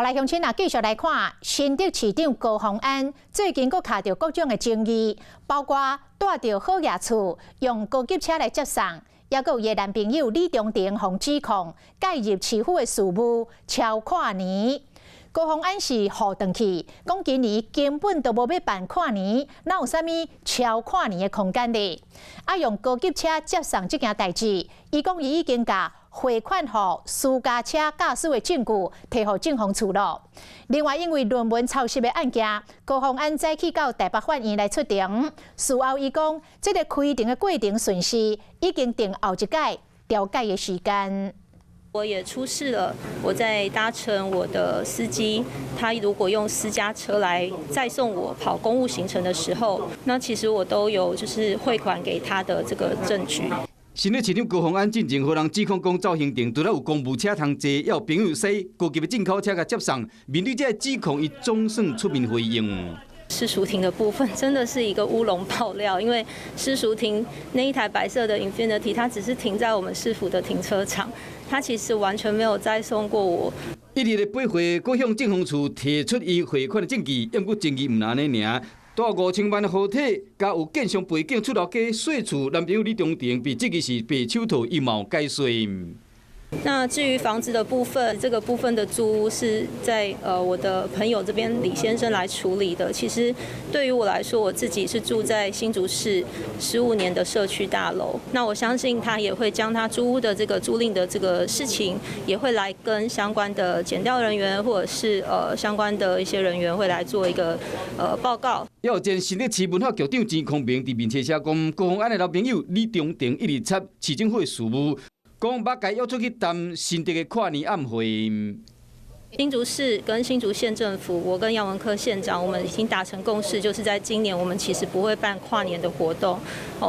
来乡亲啊，继续来看新竹市长高虹安最近佫卡到各种的争议，包括带着好业厝用高级车来接送，也佫有伊男朋友李中庭被指控介入市府的事务，超跨年。高虹安是护回去，讲今年根本都无要办跨年，哪有啥物超跨年的空间呢？用高级车接送这件代志，伊讲伊已经甲汇款予私家车驾驶的证据摕予警方处理。另外，因为论文抄袭的案件，高虹安再去到台北法院来出庭。事后，伊讲，这个开庭的过程顺序已经定后一届调解的时间。我也出示了，我在搭乘我的司机，他如果用私家车来载送我跑公务行程的时候，那其实我都有就是汇款给他的这个证据。新竹市长高虹安进前，互人指控讲走行程除了有公务车通坐，也有朋友驶高级的进口车甲接送。面对这指控，伊总算出面回应。施淑婷的部分真的是一个乌龙爆料，因为施淑婷那一台白色的 Infinity， 它只是停在我们市府的停车场，它其实完全没有载送过我。一日的8岁，佫向警方处提出伊汇款的证据，因过证据唔安尼尔。带5000万的豪体，加有建商背景出头家税厝，男朋友李中庭被质疑是白手套阴谋解税。那至于房子的部分，这个部分的租屋是在我的朋友这边李先生来处理的。其实对于我来说，我自己是住在新竹市15年的社区大楼。那我相信他也会将他租屋的这个租赁的这个事情，也会来跟相关的检调人员或者是相关的一些人员会来做一个报告。也有前新竹市文化局长钱康明伫面册写讲，高虹安的老朋友李中庭一日插市政府的事务。讲把该要出去谈新竹的跨年晚会。新竹市跟新竹县政府，我跟杨文科县长，我们已经达成共识，就是在今年我们其实不会办跨年的活动，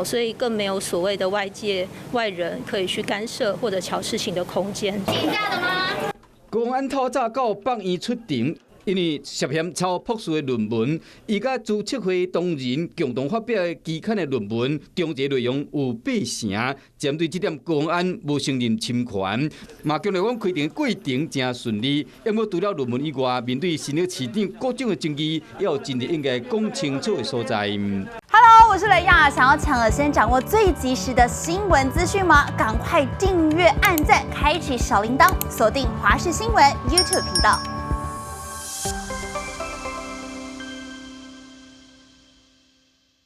所以更没有所谓的外界外人可以去干涉或者瞧事情的空间。请假的吗？高虹安透早到放院出庭。因为涉嫌抄朴素的论文，伊甲朱七岁同仁共同发表的期刊的论文，中一内容有8成。针对这点，高虹安无承认侵权，嘛强调讲开庭的过程真顺利。因为除了论文以外，面对新竹市长各种的争议，也有真正应该讲清楚的所在。Hello， 我是雷亚，想要抢了先掌握最及时的新闻资讯吗？赶快订阅、按赞、开启小铃铛，锁定华视新闻 YouTube 频道。